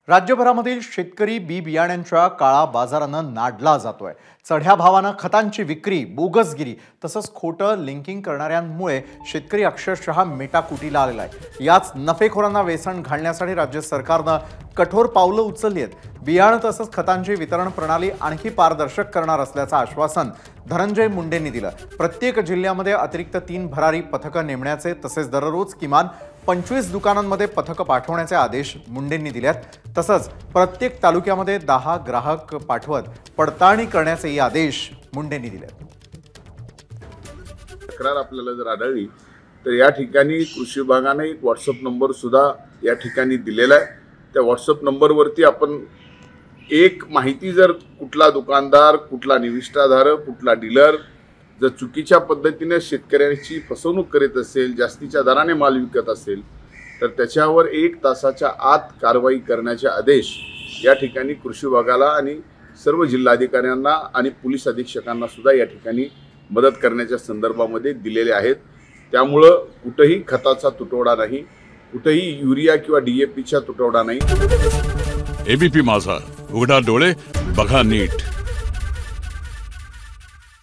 राज्यभरामधील शेतकरी बी बियाण्यांच्या काळा बाजारानं नाडला जातोय। चढ्या भावानं खतांची विक्री, बोगसगिरी तसंच खोटं लिंकिंग करणाऱ्यांमुळे शेतकरी अक्षरशः मेटाकुटीला आलेला आहे। याच नफेखोरांना वेसण घालण्यासाठी राज्य सरकारनं कठोर पावलं उचलली आहेत। बियाणं तसंच खतांची वितरण प्रणाली आणखी पारदर्शक करणार असल्याचं आश्वासन धनंजय मुंडेंनी दिलं। प्रत्येक जिल्ह्यामध्ये अतिरिक्त 3 भरारी पथकं नेमण्याचे तसेच दररोज किमान 25 दुकानांमध्ये पथकं पाठवण्याचे आदेश मुंडेंनी दिलेत। तसंच प्रत्येक तालुक्यामध्ये 10 ग्राहक पाठवत पडताळणी करण्याचे आदेश मुंडेंनी दिलेत। तक्रार आपल्याला जर आढळली तर या ठिकाणी कृषी विभागाने एक व्हॉट्सअप नंबर सुद्धा या ठिकाणी दिलेला आहे। त्या व्हॉट्सअप नंबरवरती आपण एक माहिती जर कुठला दुकानदार, कुठला निविष्ठाधारक, कुठला डीलर जर चुकीच्या पद्धतीने शेतकऱ्यांची फसवणूक करीत असेल, जास्तीच्या दराने माल विकत असेल तर त्याच्यावर 1 तासाच्या आत कारवाई करण्याचे आदेश या ठिकाणी कृषी विभागाला आणि सर्व जिल्हाधिकाऱ्यांना आणि पोलीस अधीक्षकांना सुद्धा या ठिकाणी मदत करण्याच्या संदर्भामध्ये दिलेले आहेत। त्यामुळे कुठेही खताचा तुटवडा नाही, कुठेही युरिया किंवा DAPचा तुटवडा नाही। ABP माझा, उघडा डोळे बघा नीट।